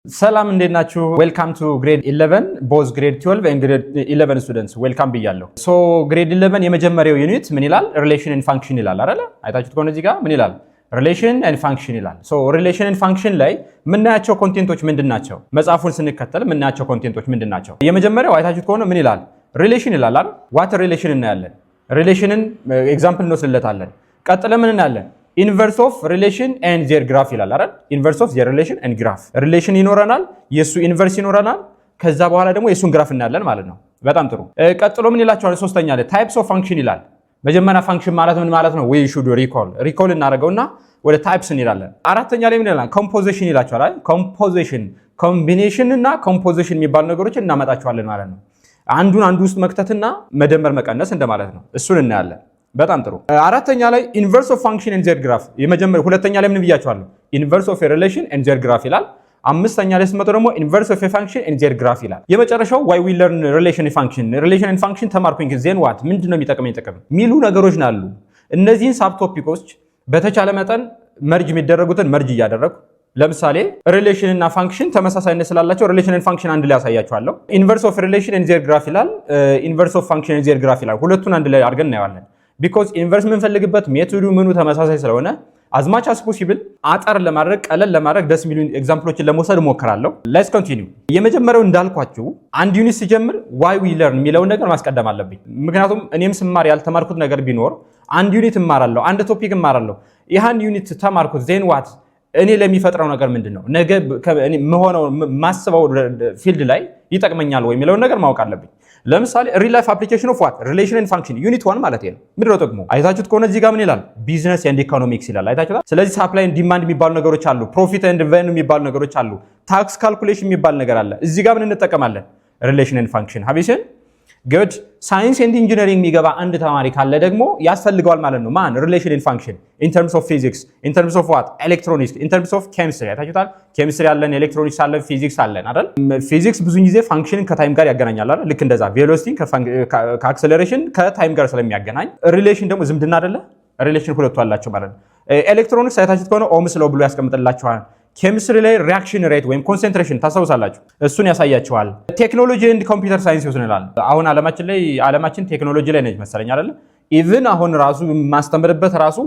ሰላም እንዴት ናችሁ? ዌልካም ቱ ግሬድ 11 ቦዝ ግሬድ 12 and ግሬድ 11 ስቱደንትስ ዌልካም ብያለሁ። ሶ ግሬድ 11 የመጀመሪያው ዩኒት ምን ይላል? ሪሌሽን ኤንድ ፋንክሽን ይላል አይደል? አይታችሁት ከሆነ እዚህ ጋር ምን ይላል? ሪሌሽን ኤንድ ፋንክሽን ይላል። ሶ ሪሌሽን ኤንድ ፋንክሽን ላይ ምናያቸው ኮንቴንቶች ምንድናቸው? መጽሐፉን ስንከተል ምናያቸው ኮንቴንቶች ምንድናቸው? የመጀመሪያው አይታችሁት ከሆነ ምን ይላል? ሪሌሽን ይላል አይደል? ዋት ሪሌሽን እናያለን። ሪሌሽንን ኤግዛምፕል እንወስድለታለን። ቀጥለ ምን እናያለን? ኢንቨርስ ኦፍ ሪሌሽን ኤንድ ዜር ግራፍ ይላል አይደል? ኢንቨርስ ኦፍ ዜር ሪሌሽን ኤንድ ግራፍ። ሪሌሽን ይኖረናል፣ የሱ ኢንቨርስ ይኖረናል፣ ከዛ በኋላ ደግሞ የሱን ግራፍ እናያለን ማለት ነው። በጣም ጥሩ። ቀጥሎ ምን ይላችኋል? ሶስተኛ ላይ ታይፕስ ኦፍ ፋንክሽን ይላል። መጀመሪያ ፋንክሽን ማለት ምን ማለት ነው? ዊ ሹድ ሪኮል እናደርገውና ወደ ታይፕስ እንሄዳለን። አራተኛ ላይ ምን ይላል? ኮምፖዚሽን ይላችኋል አይደል? ኮምፖዚሽን ኮምቢኔሽን እና ኮምፖዚሽን የሚባሉ ነገሮችን እናመጣቸዋለን ማለት ነው። አንዱን አንዱ ውስጥ መክተትና መደመር መቀነስ እንደማለት ነው። እሱን እናያለን። በጣም ጥሩ። አራተኛ ላይ ኢንቨርስ ኦፍ ፋንክሽን ኤንድ ዜር ግራፍ። ሁለተኛ ላይ ምን ብያችኋለሁ? ኢንቨርስ ኦፍ ሪሌሽን ኤንድ ዜር ግራፍ ይላል። አምስተኛ ላይ ስትመጡ ደግሞ ኢንቨርስ ኦፍ ፋንክሽን ኤንድ ዜር ግራፍ ይላል። የመጨረሻው ዋይ ዊ ለርን ሪሌሽን ፋንክሽን ኤንድ ፋንክሽን ተማርኩኝ ዜን ዋት ምንድነው የሚጠቅመኝ ጥቅም የሚሉ ነገሮች ናሉ። እነዚህን ሳብ ቶፒኮች በተቻለ መጠን መርጅ የሚደረጉትን መርጅ እያደረጉ ለምሳሌ ሪሌሽን እና ፋንክሽን ተመሳሳይነት ስላላቸው ሪሌሽን ኤንድ ፋንክሽን አንድ ላይ ያሳያችኋለሁ። ኢንቨርስ ኦፍ ሪሌሽን ኤንድ ዜር ግራፍ ይላል። ኢንቨርስ ኦፍ ፋንክሽን ኤንድ ዜር ግራፍ ይላል። ሁለቱን አንድ ላይ አድርገን እናየዋለን። ቢኮዝ ኢንቨርስ የምንፈልግበት ሜቶዱ ምኑ ተመሳሳይ ስለሆነ አዝማች አስ ፖሲብል አጠር ለማድረግ ቀለል ለማድረግ ደስ የሚሉ ኤግዛምፕሎችን ለመውሰድ እሞክራለሁ። ሌትስ ኮንቲኒው። የመጀመሪያው እንዳልኳችሁ አንድ ዩኒት ሲጀምር ዋይ ዊ ለርን የሚለውን ነገር ማስቀደም አለብኝ። ምክንያቱም እኔም ስማር ያልተማርኩት ነገር ቢኖር አንድ ዩኒት እማራለሁ፣ አንድ ቶፒክ እማራለሁ። ይህን ዩኒት ተማርኩት ዜን ዋት እኔ ለሚፈጥረው ነገር ምንድን ነው ነገ መሆነው ማስበው ፊልድ ላይ ይጠቅመኛል ወይ የሚለውን ነገር ማወቅ አለብኝ። ለምሳሌ ሪል ላይፍ አፕሊኬሽን ኦፍ ዋት ሪሌሽን ኤንድ ፋንክሽን ዩኒት 1 ማለት ነው። ምንድነው ጥቅሙ? አይታችሁት ከሆነ እዚህ ጋር ምን ይላል? ቢዝነስ ኤንድ ኢኮኖሚክስ ይላል። አይታችሁት? ስለዚህ ሳፕላይ ኤንድ ዲማንድ የሚባሉ ነገሮች አሉ፣ ፕሮፊት ኤንድ ቬኑ የሚባሉ ነገሮች አሉ፣ ታክስ ካልኩሌሽን የሚባል ነገር አለ። እዚህ ጋር ምን እንጠቀማለን? ሪሌሽን ኤንድ ፋንክሽን ሀቢሽን ጉድ። ሳይንስ ኤንድ ኢንጂነሪንግ የሚገባ አንድ ተማሪ ካለ ደግሞ ያስፈልገዋል ማለት ነው። ማን? ሪሌሽን ኤንድ ፋንክሽን ኢን ተርምስ ኦፍ ፊዚክስ፣ ኢን ተርምስ ኦፍ ዋት ኤሌክትሮኒክስ፣ ኢን ተርምስ ኦፍ ኬሚስትሪ። አይታችሁታል? ኬሚስትሪ አለን፣ ኤሌክትሮኒክስ አለን፣ ፊዚክስ አለን አይደል? ፊዚክስ ብዙ ጊዜ ፋንክሽንን ከታይም ጋር ያገናኛል አይደል? ልክ እንደዛ ቬሎሲቲ ከአክሰለሬሽን ከታይም ጋር ስለሚያገናኝ፣ ሪሌሽን ደግሞ ዝምድና አይደለ? ሪሌሽን ሁለቱ አላቸው ማለት ነው። ኤሌክትሮኒክስ አይታችሁት ከሆነ ኦምስ ሎው ብሎ ያስቀምጥላችኋል። ኬሚስትሪ ላይ ሪአክሽን ሬት ወይም ኮንሰንትሬሽን ታስታውሳላችሁ፣ እሱን ያሳያችኋል። ቴክኖሎጂ ኤንድ ኮምፒውተር ሳይንስ ይወስናል። አሁን ዓለማችን ቴክኖሎጂ ላይ ነች መሰለኝ አይደለ? ኢቭን አሁን ራሱ ማስተምርበት ራሱ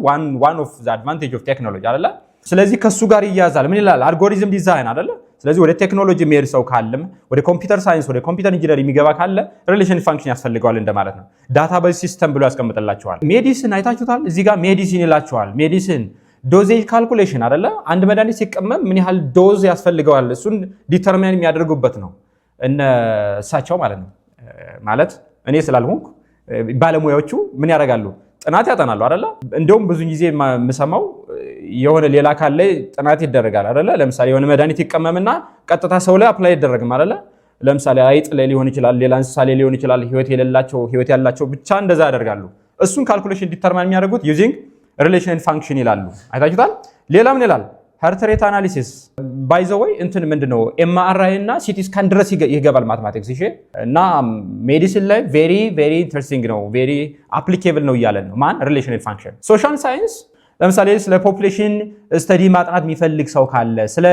ዋን ኦፍ ዘ አድቫንቴጅ ኦፍ ቴክኖሎጂ አይደለ? ስለዚህ ከሱ ጋር ይያዛል። ምን ይላል? አልጎሪዝም ዲዛይን አይደለ? ስለዚህ ወደ ቴክኖሎጂ የሚሄድ ሰው ካለም ወደ ኮምፒውተር ሳይንስ ወደ ኮምፒውተር ኢንጂነር የሚገባ ካለ ሪሌሽን ፋንክሽን ያስፈልገዋል እንደማለት ነው። ዳታቤዝ ሲስተም ብሎ ያስቀምጥላችኋል። ሜዲሲን አይታችሁታል? እዚህ ጋር ሜዲሲን ይላችኋል። ሜዲሲን ዶዜጅ ካልኩሌሽን አይደለ? አንድ መድኃኒት ሲቀመም ምን ያህል ዶዝ ያስፈልገዋል እሱን ዲተርሚን የሚያደርጉበት ነው እሳቸው ማለት ነው። ማለት እኔ ስላልሆንኩ ባለሙያዎቹ ምን ያደርጋሉ? ጥናት ያጠናሉ አይደለ? እንደውም ብዙ ጊዜ የምሰማው የሆነ ሌላ አካል ላይ ጥናት ይደረጋል አይደለ? ለምሳሌ የሆነ መድኃኒት ይቀመምና ቀጥታ ሰው ላይ አፕላይ ይደረግም አይደለ? ለምሳሌ አይጥ ላይ ሊሆን ይችላል፣ ሌላ እንስሳ ላይ ሊሆን ይችላል፣ ህይወት ያላቸው ብቻ እንደዛ ያደርጋሉ። እሱን ካልኩሌሽን ዲተርሚን የሚያደርጉት ዩዚንግ ሪሌሽን ኤንድ ፋንክሽን ይላሉ። አይታችሁታል? ሌላ ምን ይላል? ሃርት ሬት አናሊሲስ ባይ ዘ ወይ እንትን ምንድነው ኤምአርአይ እና ሲቲ ስካን ድረስ ይገባል ማትማቲክስ። እሺ። እና ሜዲሲን ላይ ቬሪ ቬሪ ኢንተረስቲንግ ነው፣ ቬሪ አፕሊኬብል ነው እያለን ነው። ማን? ሪሌሽን ኤንድ ፋንክሽን። ሶሻል ሳይንስ ለምሳሌ ስለ ፖፑሌሽን ስተዲ ማጥናት የሚፈልግ ሰው ካለ፣ ስለ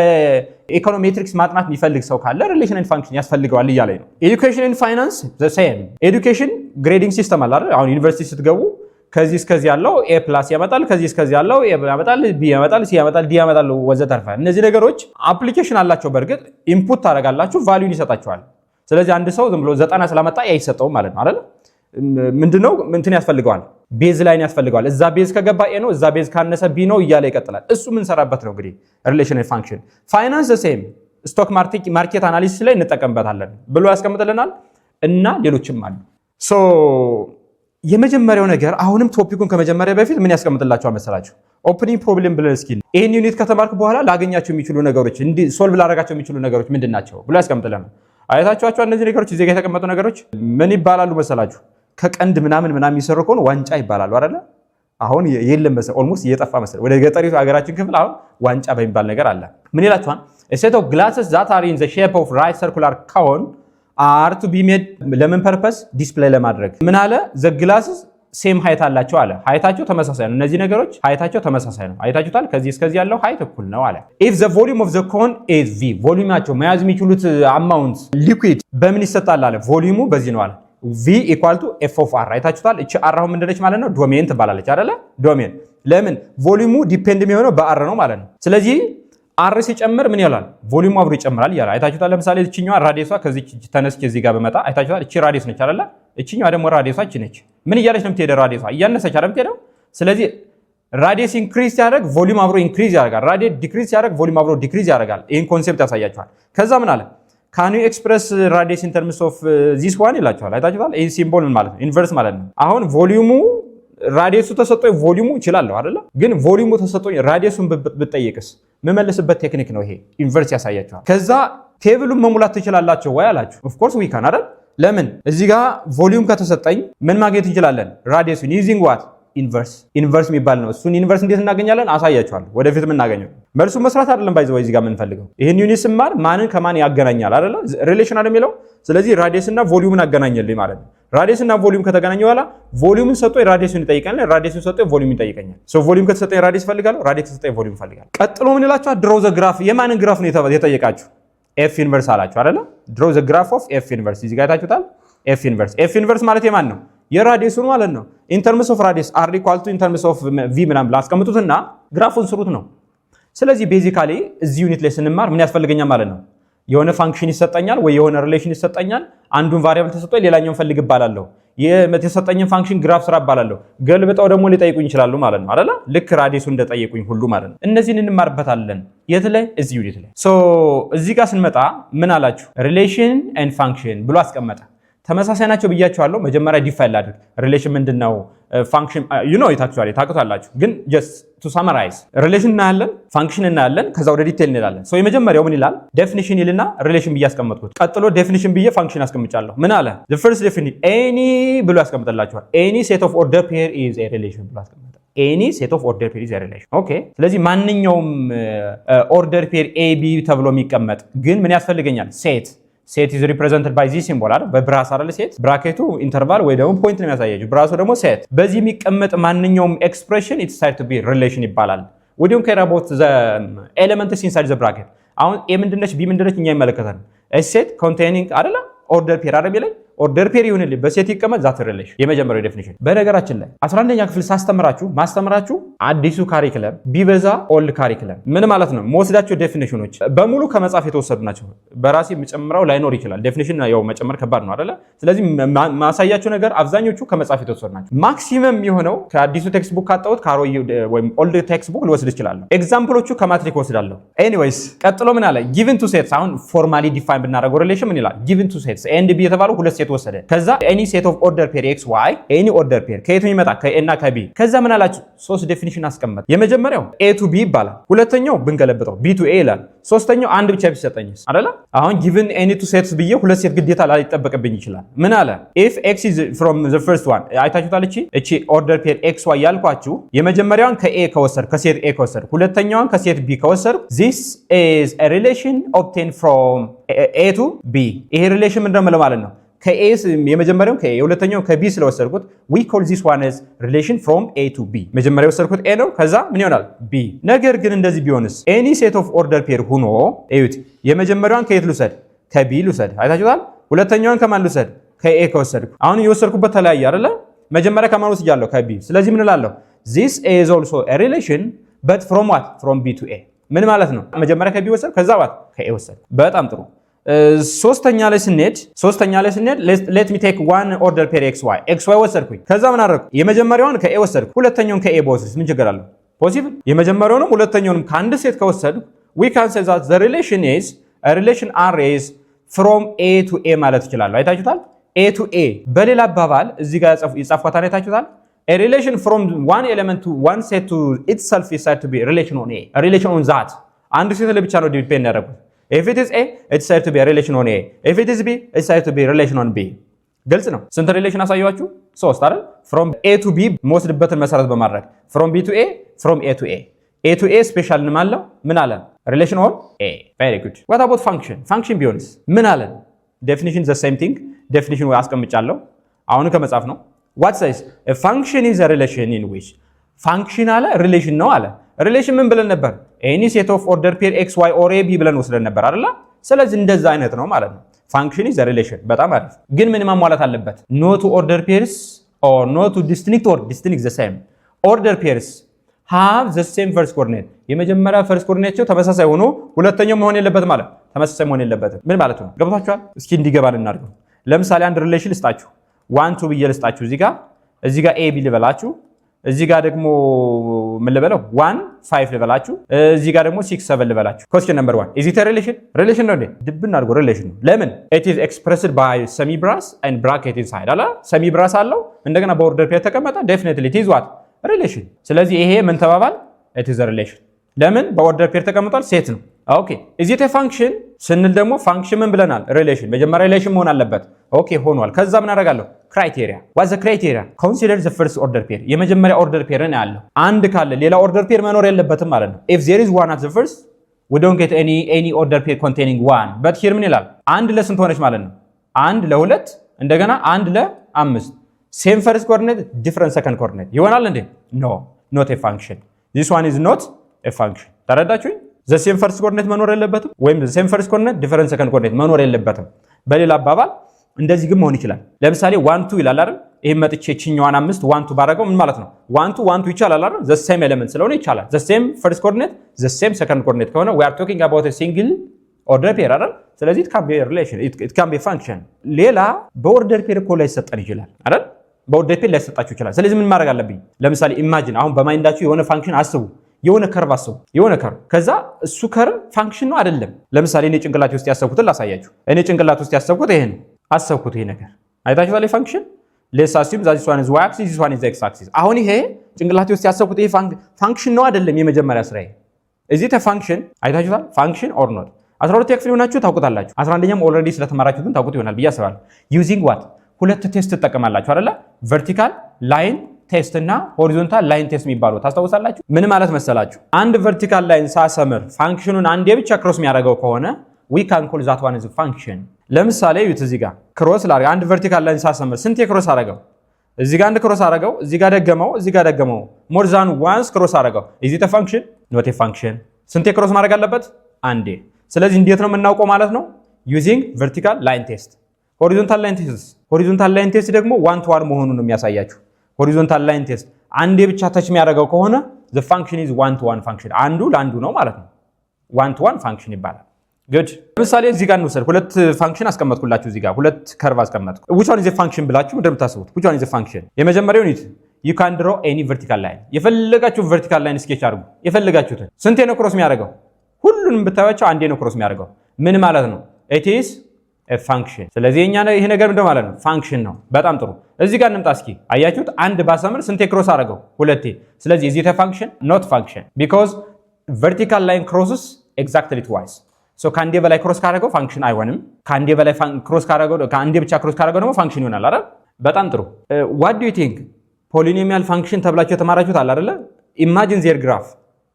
ኢኮኖሜትሪክስ ማጥናት የሚፈልግ ሰው ካለ ሪሌሽን ኤንድ ፋንክሽን ያስፈልገዋል እያለኝ ነው። ኤዱኬሽን ኤንድ ፋይናንስ ዘ ሴም። ኤዱኬሽን ግሬዲንግ ሲስተም አለ አይደል? አሁን ዩኒቨርሲቲ ስትገቡ ከዚህ እስከዚህ ያለው ኤ ፕላስ ያመጣል፣ ከዚህ እስከዚህ ያለው ኤ ያመጣል፣ ቢ ያመጣል፣ ሲ ያመጣል፣ ዲ ያመጣል ወዘተርፈ። እነዚህ ነገሮች አፕሊኬሽን አላቸው። በእርግጥ ኢንፑት ታደርጋላችሁ፣ ቫልዩን ይሰጣችኋል። ስለዚህ አንድ ሰው ዝም ብሎ 90 ስላመጣ አይሰጠውም ማለት ነው አይደል? ምንድነው እንትን ያስፈልገዋል፣ ቤዝ ላይን ያስፈልገዋል። እዛ ቤዝ ከገባ ኤ ነው፣ እዛ ቤዝ ካነሰ ቢ ነው እያለ ይቀጥላል። እሱ የምንሰራበት ነው እንግዲህ ሪሌሽን ኤንድ ፋንክሽን። ፋይናንስ ዘ ሴም ስቶክ ማርኬት አናሊሲስ ላይ እንጠቀምበታለን ብሎ ያስቀምጥልናል እና ሌሎችም አሉ። ሶ የመጀመሪያው ነገር አሁንም ቶፒኩን ከመጀመሪያ በፊት ምን ያስቀምጥላችኋል መሰላችሁ? ኦፕኒንግ ፕሮብሌም ብለን እስኪ ይሄን ዩኒት ከተማርኩ በኋላ ላገኛቸው የሚችሉ ነገሮች ሶልቭ ላደርጋቸው የሚችሉ ነገሮች ምንድናቸው ብሎ ያስቀምጥልናል። አይታችኋቸው እነዚህ ነገሮች እዚህ ጋር የተቀመጡ ነገሮች ምን ይባላሉ መሰላችሁ? ከቀንድ ምናምን የሚሰሩ ከሆነ ዋንጫ ይባላሉ አይደለ? አሁን የለም መሰለኝ ኦልሞስት እየጠፋ መሰለኝ። ወደ ገጠሪቱ ሀገራችን ክፍል አሁን ዋንጫ በሚባል ነገር አለ። ምን ይላችኋል? a set of glasses that are in the shape of right circular cone are to be made ለምን ፐርፐስ ዲስፕሌይ ለማድረግ ምን አለ? the glasses ሴም ሃይት አላቸው አለ። ሃይታቸው ተመሳሳይ ነው። እነዚህ ነገሮች ሃይታቸው ተመሳሳይ ነው። አይታችሁታል። ከዚህ እስከዚህ ያለው ሃይት እኩል ነው አለ። if the volume of the cone is v ቮሊዩማቸው መያዝ የሚችሉት አማውንት ሊኩዊድ በምን ይሰጣል አለ። ቮሊዩሙ በዚህ ነው አለ። v equal to f of r አይታችሁታል። እቺ r አሁን ምንድነች ማለት ነው? ዶሜን ትባላለች አይደለ? ዶሜን ለምን ቮሊዩሙ ዲፔንድ የሚሆነው በr ነው ማለት ነው። ስለዚህ r ሲጨምር ምን ይላል? ቮሊዩሙ አብሮ ይጨምራል ይላል። አይታችሁታል። ለምሳሌ እቺኛዋ ራዲየሷ ከዚህ ተነስቼ እዚህ ጋር በመጣ አይታችሁታል። እቺ ራዲየስ ነች አይደለ? እቺኛዋ ደግሞ ራዲየሷ እቺ ነች። ምን እያለች ነው የምትሄደው? ራዲየሷ እያነሰች አይደል የምትሄደው? ስለዚህ ራዲየስ ኢንክሪዝ ሲያደርግ ቮሊዩም አብሮ ኢንክሪዝ ያደርጋል። ራዲየስ ዲክሪዝ ሲያደርግ ቮሊዩም አብሮ ዲክሪዝ ያደርጋል። ይሄን ኮንሴፕት ያሳያችኋል። ከዛ ምን አለ? ካን ዩ ኤክስፕረስ ራዲየስ ኢን ተርምስ ኦፍ ዚስ ዋን ይላችኋል። አይታችሁታል። ይሄ ሲምቦል ምን ማለት ነው? ኢንቨርስ ማለት ነው። አሁን ቮሊዩሙ ራዲየሱ ተሰጥቶኝ ቮሊዩሙ ይችላል አይደለ? ግን ቮሊዩሙ ተሰጥቶኝ ራዲየሱን ብጠይቅስ መመለስበት ቴክኒክ ነው ይሄ። ኢንቨርስ ያሳያችኋል። ከዛ ቴብሉን መሙላት ትችላላችሁ ወይ አላችሁ። ኦፍ ኮርስ ዊ ካን አይደል? ለምን እዚህ ጋር ቮሊዩም ከተሰጠኝ ምን ማግኘት እንችላለን? ራዲየሱን ዩዚንግ ዋት ኢንቨርስ የሚባል ነው። እሱን ኢንቨርስ እንዴት እናገኛለን? አሳያችኋለሁ ወደፊት የምናገኘው። መልሱን መስራት አይደለም ባይዘው እዚህ ጋር የምንፈልገው። ይሄን ዩኒት ስማር ማንን ከማን ያገናኛል አይደለ? ሪሌሽን አይደል የሚለው። ስለዚህ ራዲየስ እና ቮሊዩምን አገናኘልኝ ማለት ነው። ራዲየስ እና ቮሊዩም ከተገናኘ በኋላ ቮሊዩምን ሰጥቶ ራዲየሱን ይጠይቀኛል፣ ራዲየሱን ሰጥቶ ቮሊዩም ይጠይቀኛል። ሶ ቮሊዩም ከተሰጠኝ ራዲየስ ፈልጋለሁ፣ ራዲየስ ከተሰጠኝ ቮሊዩም ፈልጋለሁ። ቀጥሎ ምን ይላችኋል? ድሮው ዘ ግራፍ። የማንን ግራፍ ነው የጠየቃችሁ? ኤፍ ኢንቨርስ አላችሁ አይደለ? ድሮው ዘ ግራፍ ኦፍ ኤፍ ኢንቨርስ። እዚህ ጋር ታችሁታል። ኤፍ ኢንቨርስ ማለት የማን ነው? የራዲየሱን ማለት ነው። ኢን ተርምስ ኦፍ ራዲየስ አር ኢኳል ቱ ኢን ተርምስ ኦፍ ቪ ምናምን ላስቀምጡትና ግራፉን ስሩት ነው። ስለዚህ ቤዚካሊ እዚህ ዩኒት ላይ ስንማር ምን ያስፈልገኛል ማለት ነው? የሆነ ፋንክሽን ይሰጠኛል ወይ የሆነ ሪሌሽን ይሰጠኛል። አንዱን ቫሪያብል ተሰጥቶኝ ሌላኛውን ፈልግ እባላለሁ። የተሰጠኝን ፋንክሽን ግራፍ ስራ እባላለሁ። ገልብጠው ደግሞ ሊጠይቁኝ ይችላሉ ማለት ነው አይደለ? ልክ ራዲየሱ እንደጠየቁኝ ሁሉ ማለት ነው። እነዚህን እንማርበታለን። የት ላይ? እዚህ ዩኒት ላይ። ሶ እዚህ ጋር ስንመጣ ምን አላችሁ? ሪሌሽን ኤንድ ፋንክሽን ብሎ አስቀመጠ። ተመሳሳይ ናቸው ብያቸዋለሁ። መጀመሪያ ዲፋይን ላድርግ። ሪሌሽን ምንድነው? ፋንክሽን ታውቁታላችሁ፣ ግን ጀስት ቱ ሳማራይዝ ሪሌሽን እናያለን፣ ፋንክሽን እናያለን፣ ከዛ ወደ ዲቴል እንሄዳለን። ሶ የመጀመሪያው ምን ይላል? ዴፊኒሽን ይልና ሪሌሽን ብዬ አስቀመጥኩት። ቀጥሎ ዴፊኒሽን ብዬ ፋንክሽን አስቀምጫለሁ። ምን አለ? the first definition any ብሎ ያስቀምጥላችኋል። any set of order pair is a relation ብሎ አስቀምጣ። any set of order pair is a relation። ኦኬ። ስለዚህ ማንኛውም ኦርደር ፔር ኤ ቢ ተብሎ የሚቀመጥ ግን ምን ያስፈልገኛል? ሴት is represented by this symbol አይደል? በብራስ አይደል? ሴት ብራኬቱ ኢንተርቫል ወይ ደግሞ ፖይንት ነው የሚያሳየው። ብራሱ ደግሞ ሴት። በዚህ የሚቀመጥ ማንኛውም ኤክስፕሬሽን it's said to be relation ይባላል። we don't care about the elements inside the bracket። አሁን ኤ ምንድነች ቢ ምንድነች እኛ ይመለከታል። a set containing አይደል? ኦርደር ፔር አይደል? ላይ ኦርደር ፔር ይሁንልኝ በሴት ይቀመጥ ዛት ሪሌሽን። የመጀመሪያው ዴፊኒሽን። በነገራችን ላይ 11ኛ ክፍል ማስተምራችሁ አዲሱ ካሪክለም ቢበዛ ኦልድ ካሪክለም ምን ማለት ነው? መወስዳቸው ዴፊኒሽኖች በሙሉ ከመጽሐፍ የተወሰዱ ናቸው። በራሴ የምጨምረው ላይኖር ይችላል። ዴፊኒሽን ያው መጨመር ከባድ ነው አይደለ? ስለዚህ ማሳያችሁ ነገር አብዛኞቹ ከመጽሐፍ የተወሰዱ ናቸው። ማክሲመም የሆነው ከአዲሱ ቴክስት ቡክ ካጣሁት ካሮይ ወይም ኦልድ ቴክስት ቡክ ልወስድ እችላለሁ። ኤግዛምፕሎቹ ከማትሪክ ወስዳለሁ። ኤኒዌይስ ቀጥሎ ምን አለ? ጊቭን ቱ ሴትስ። አሁን ፎርማሊ ዲፋይን ብናደርገው ሪሌሽን ምን ይላል? ጊቭን ቱ ሴትስ ኤንድ ቢ የተባሉ ሁለት ሴት ወሰደ። ከዛ ኤኒ ሴት ኦፍ ኦርደር ፔር ኤክስ ዋይ ኤኒ ኦርደር ፔር ከየት የሚመጣ ከኤ እና ከቢ። ከዛ ምን አላችሁ? ሶስት ዴፊኒሽን አስቀመጥ። የመጀመሪያው ኤ ቱ ቢ ይባላል። ሁለተኛው ብንገለብጠው ቢ ቱ ኤ ይላል። ሶስተኛው አንድ ብቻ ቢሰጠኝስ አይደለ? አሁን ጊቭን ኤኒ ቱ ሴትስ ብዬ ሁለት ሴት ግዴታ ላይጠበቅብኝ ይችላል። ምን አለ? ኢፍ ኤክስ ኢዝ ፍሮም ዘ ፈርስት ዋን። አይታችሁታል። እቺ ኦርደር ፔር ኤክስ ዋይ ያልኳችሁ የመጀመሪያውን ከኤ ከወሰድኩ ከሴት ኤ ከወሰድኩ ሁለተኛዋን ከሴት ቢ ከወሰድኩ this is a relation obtained from ኤ ቱ ቢ። ይሄ ሪሌሽን ምንድነው ማለት ነው? ከኤ የመጀመሪያው ከኤ የሁለተኛው ከቢ ስለወሰድኩት we call this one as relation from A to B። መጀመሪያው ወሰድኩት ኤ ነው፣ ከዛ ምን ይሆናል? ቢ። ነገር ግን እንደዚህ ቢሆንስ? any set of order pair ሆኖ እዩት። የመጀመሪያውን ከየት ልውሰድ? ከቢ ልውሰድ። አይታችሁታል። ሁለተኛውን ከማን ልውሰድ? ከኤ ከወሰድኩ። አሁን የወሰድኩበት ተለያየ አይደለ? መጀመሪያ ከማን ወስጃለሁ? ከቢ። ስለዚህ ምን እላለሁ? this is also a relation but from what? from B to A። ምን ማለት ነው? መጀመሪያ ከቢ ወሰድኩ፣ ከዛ what? ከኤ ወሰድኩ። በጣም ጥሩ። ሶስተኛ ላይ ስንሄድ ሌት ሚ ቴክ ዋን ኦርደር ፔር ኤክስ ዋይ ወሰድኩኝ። ከዛ ምን አደረኩ? የመጀመሪያውን ከኤ ወሰድኩ፣ ሁለተኛውን ከኤ በወስድ ምን ችግር አለው? ፖሲብል። የመጀመሪያውንም ሁለተኛውንም ከአንድ ሴት ከወሰድኩ we can say that the relation is a relation R is from A to A ማለት ይችላል። አይታችሁታል? A to A። በሌላ አባባል እዚህ ጋር የጻፍኳት አይታችሁታል? a relation from one element to one set to itself is said to be relation on A። relation on that አንድ ሴት ለብቻ ነው ዲፔንድ ያደረጉት። if it is A it's said to be a relation on A። if it is B it's said to be a relation on B። ግልጽ ነው። ስንት ሪሌሽን አሳያችሁ? ሶስት አይደል? from A to B መወስድበትን መሰረት በማድረግ from B to A from A to A A to A ስፔሻል እንማለው ምን አለ? relation on A። very good። what about function? function ቢሆንስ ምን አለ? definition the same thing። definition ወይ አስቀምጫለሁ። አሁን ከመጻፍ ነው what says a function is a relation in which function አለ relation ነው አለ relation ምን ብለን ነበር any set of order pair x y or a b ብለን ወስደን ነበር አይደል ስለዚህ እንደዛ አይነት ነው ማለት ነው function is a relation በጣም አሪፍ ግን ምን ማሟላት አለበት no to order pairs or no to distinct or distinct the same order pairs have the same first coordinate የመጀመሪያ first coordinate ተመሳሳይ ሆኖ ሁለተኛው መሆን የለበትም ማለት ተመሳሳይ መሆን የለበትም ምን ማለት ነው ገብቷችኋል እስኪ እንዲገባልን እናድርገው ለምሳሌ አንድ ሪሌሽን ልስጣችሁ 1 2 ብዬ ልስጣችሁ እዚህ ጋር a b ልበላችሁ እዚህ ጋር ደግሞ ምን ልበለው 1 5 ልበላችሁ እዚህ ጋር ደግሞ 6 7 ልበላችሁ question number 1 is it a relation ነው እንዴ ድብና አድርጎ relation ነው ለምን it is expressed by semi brass and bracket inside አላ semi brass አለው እንደገና በኦርደር ፔር ተቀመጠ definitely it is what relation ስለዚህ ይሄ ምን ተባባል it is a relation ለምን በኦርደር ፔር ተቀምጧል ሴት ነው ኦኬ is it a function ስንል ደግሞ function ምን ብለናል relation መጀመሪያ relation መሆን አለበት ኦኬ ሆኗል ከዛ ምን አደርጋለሁ criteria what's the criteria consider the first order pair የመጀመሪያ order pair ነው ያለው አንድ ካለ ሌላ order pair መኖር የለበትም ማለት ነው if there is one at the first we don't get any order pair containing one but here ምን ይላል አንድ ለስንት ሆነች ማለት ነው አንድ ለሁለት እንደገና አንድ ለአምስት same first coordinate different second coordinate ይሆናል እንዴ no not a function this one is not a function ተረዳችሁኝ the same first coordinate መኖር የለበትም ወይም the same first coordinate different second coordinate መኖር የለበትም በሌላ አባባል እንደዚህ ግን መሆን ይችላል ለምሳሌ 1 2 ይላል አይደል ይሄ መጥቼ ቺኛዋን 5 1 2 ባረጋው ምን ማለት ነው 1 2 ይቻላል አይደል the same element ስለሆነ ይቻላል the same first coordinate the same second coordinate ከሆነ we are talking about a single order pair አይደል ስለዚህ it can be a relation it can be a function ሌላ በኦርደር ፔር እኮ ላይ ሰጠን ይችላል አይደል በኦርደር ፔር ላይ ሰጣችሁ ይችላል ስለዚህ ምን ማድረግ አለብኝ ለምሳሌ ኢማጂን አሁን በማይንዳችሁ የሆነ ፋንክሽን አስቡ የሆነ ከርቭ አስቡ የሆነ ከርቭ ከዛ እሱ ከርቭ ፋንክሽን ነው አይደለም ለምሳሌ እኔ ጭንቅላቴ ውስጥ ያሰብኩት ላሳያችሁ እኔ ጭንቅላቴ ውስጥ ያሰብኩት ይሄ ነው አሰብኩት ይሄ ነገር አይታችኋል ፋንክሽን let's assume that this one is y axis this one is x axis አሁን ይሄ ጭንቅላቴ ውስጥ ያሰብኩት ይሄ ፋንክሽን ነው አይደለም የመጀመሪያ ስራዬ is it a function አይታችኋል function or not 12 ክፍል ሆናችሁ ታውቁታላችሁ 11ኛም ኦልሬዲ ስለተማራችሁት ታውቁት ይሆናል ብዬ አስባለሁ using what ሁለት ቴስት ተጠቀማላችሁ አይደለ vertical line ቴስት እና ሆሪዞንታል ላይን ቴስት የሚባለው ታስታውሳላችሁ ምን ማለት መሰላችሁ አንድ vertical ላይን ሳሰምር ፋንክሽኑን አንዴ ብቻ ክሮስ የሚያደርገው ከሆነ we can call that one as a function ለምሳሌ እዩት እዚህ ጋር ክሮስ ላድርግ አንድ vertical ላይን ሳሰምር ስንት ክሮስ አደረገው እዚህ ጋር አንድ ክሮስ አደረገው እዚህ ጋር ደገመው more than once ክሮስ አደረገው is it a function not a function ስንት ክሮስ ማድረግ አለበት አንዴ ስለዚህ እንዴት ነው የምናውቀው ማለት ነው using vertical line test horizontal line test ደግሞ 1 to 1 መሆኑን ነው የሚያሳያችሁ horizontal line test አንዴ ብቻ ተች የሚያደርገው ከሆነ the function is 1 to 1 function አንዱ ለአንዱ ነው ማለት ነው 1 to 1 function ይባላል good ለምሳሌ እዚህ ጋር እንውሰድ ሁለት ፋንክሽን አስቀመጥኩላችሁ እዚህ ጋር ሁለት ከርቭ አስቀመጥኩ which one is a function ብላችሁ እንደምታስቡት which one is a function የመጀመሪያው ዩኒት you can draw any vertical line የፈለጋችሁ vertical line sketch አድርጉ የፈለጋችሁትን ስንቴ ነው ክሮስ የሚያደርገው ሁሉንም ብታዩቸው አንዴ ነው ክሮስ የሚያደርገው ምን ማለት ነው it is a function ስለዚህ ይሄ ነገር ምንድነው ማለት ነው ፋንክሽን ነው በጣም ጥሩ እዚህ ጋር እንምጣ እስኪ አያችሁት አንድ ባሰምር ስንቴ ክሮስ አደረገው ሁለቴ ስለዚህ is it a function not function because vertical line crosses exactly twice so ካንዴ በላይ ክሮስ ካደረገው ፋንክሽን አይሆንም ካንዴ በላይ ክሮስ ካደረገው ካንዴ ብቻ ክሮስ ካደረገው ደግሞ ፋንክሽን ይሆናል አይደል በጣም ጥሩ what do you think ፖሊኖሚያል ፋንክሽን ተብላችሁ የተማራችሁት አለ አይደል imagine their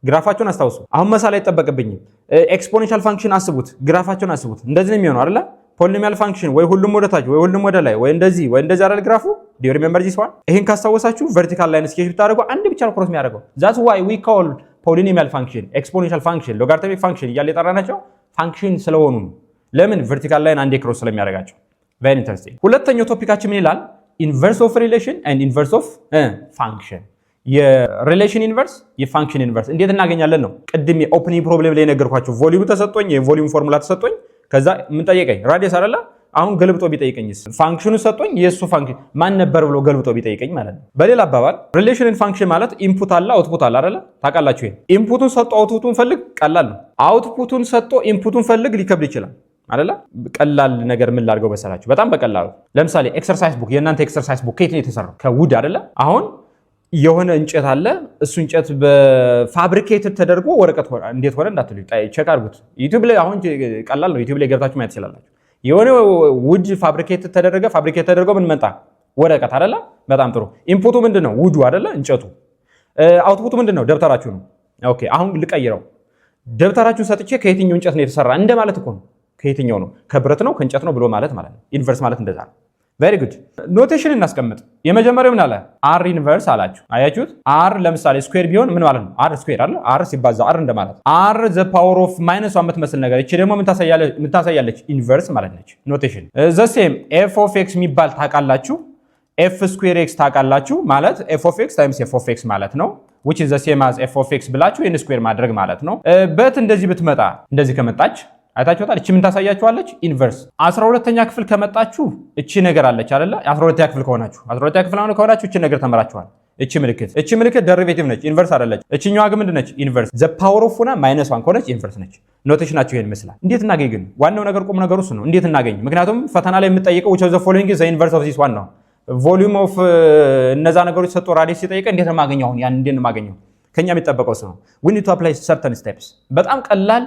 ግራፋቸውን አስታውሱ አሁን መሳል አይጠበቅብኝም ኤክስፖኔንሻል ፋንክሽን አስቡት ግራፋቸውን አስቡት እንደዚህ ነው የሚሆነው አይደል ፖሊኖሚያል ፋንክሽን ወይ ሁሉም ወደ ታች ወይ ሁሉም ወደ ላይ ወይ እንደዚህ አይደል ግራፉ do you remember this one ይሄን ካስታወሳችሁ vertical line sketch ብታደርጉ አንድ ብቻ ነው ክሮስ የሚያደርገው that's why we call polynomial function exponential function logarithmic function እያለ የጠራናቸው ፋንክሽን ስለሆኑ ለምን vertical line አንዴ ክሮስ ስለሚያደርጋቸው very interesting ሁለተኛው ቶፒካችን ምን ይላል inverse of relation and inverse of function የሪሌሽን ኢንቨርስ የፋንክሽን ኢንቨርስ እንዴት እናገኛለን ነው ቅድም የኦፕኒንግ ፕሮብሌም ላይ ነገርኳችሁ ቮሊዩም ተሰጥቶኝ የቮሊዩም ፎርሙላ ተሰጥቶኝ ከዛ ምን ጠየቀኝ ራዲየስ አይደለ አሁን ገልብጦ ቢጠይቀኝስ ፋንክሽኑ ሰጥቶኝ የሱ ፋንክሽን ማን ነበር ብሎ ገልብጦ ቢጠይቀኝ ማለት ነው በሌላ አባባል ሪሌሽን ኤንድ ፋንክሽን ማለት ኢንፑት አለ አውትፑት አለ አይደለ ታውቃላችሁ ይሄን ኢንፑቱን ሰጥቶ አውትፑቱን ፈልግ ቀላል ነው አውትፑቱን ሰጥቶ ኢንፑቱን ፈልግ ሊከብድ ይችላል አይደለ ቀላል ነገር ምን ላድርገው መሰላችሁ በጣም በቀላሉ ለምሳሌ ኤክሰርሳይዝ ቡክ የእናንተ ኤክሰርሳይዝ ቡክ ከየት ነው የተሰራው ከውድ አይደለ አሁን የሆነ እንጨት አለ እሱ እንጨት በፋብሪኬትድ ተደርጎ ወረቀት እንዴት ሆነ እንዳትሉ ቼክ አድርጉት ዩቲዩብ ላይ አሁን ቀላል ነው ዩቲዩብ ላይ ገብታችሁ ማየት ትችላላችሁ የሆነ ውድ ፋብሪኬት ተደርጎ ምን መጣ ወረቀት አይደለ በጣም ጥሩ ኢንፑቱ ምንድነው ውዱ አይደለ እንጨቱ አውትፑቱ ምንድነው ደብተራችሁ ነው ኦኬ አሁን ልቀይረው ደብተራችሁን ሰጥቼ ከየትኛው እንጨት ነው የተሰራ እንደማለት እኮ ነው ከየትኛው ነው ከብረት ነው ከእንጨት ነው ብሎ ማለት ነው ኢንቨርስ ማለት እንደዛ ነው ቬሪ ጉድ ኖቴሽን እናስቀምጥ። የመጀመሪያው ምን አለ r ኢንቨርስ አላችሁ አያችሁት r ለምሳሌ ስኩዌር ቢሆን ምን ማለት ነው r ስኩዌር አይደል r ሲባዛ r እንደማለት r ዘ ፓወር ኦፍ ማይነስ 1 የምትመስል ነገር እቺ ደግሞ ምን ታሳያለች ኢንቨርስ ማለት ነች ኖቴሽን ዘ ሴም f ኦፍ x የሚባል ታውቃላችሁ f ስኩዌር x ታውቃላችሁ ማለት f ኦፍ x ታይምስ f ኦፍ x ማለት ነው which is the same as f of x ብላችሁ n ስኩዌር ማድረግ ማለት ነው በት እንደዚህ ብትመጣ እንደዚህ ከመጣች አይታችሁታል እቺ ምን ታሳያችኋለች ኢንቨርስ 12ኛ ክፍል ከመጣችሁ እቺ ነገር አለች አይደለ 12ኛ ክፍል ከሆናችሁ እቺ ነገር ተመራችኋል እቺ ምልክት ደሪቬቲቭ ነች ኢንቨርስ አይደለች እቺኛዋ ግን ምንድነች ኢንቨርስ ዘ ፓወር ኦፍ ሆና -1 ከሆነች ኢንቨርስ ነች ኖቴሽናችሁ ይሄን ይመስላል እንዴት እናገኝ ግን ዋናው ነገር ቁም ነገሩ እሱ ነው እንዴት እናገኝ ምክንያቱም ፈተና ላይ የምትጠይቀው which of the following is the inverse of this one ነው ቮሊዩም ኦፍ እነዛ ነገሮች ሰጥቶ ራዲየስ ሲጠይቀ እንዴት ነው ማገኘው አሁን ያን እንዴት ነው ማገኘው ከኛ የሚጠበቀው ነው we need to apply certain steps በጣም ቀላል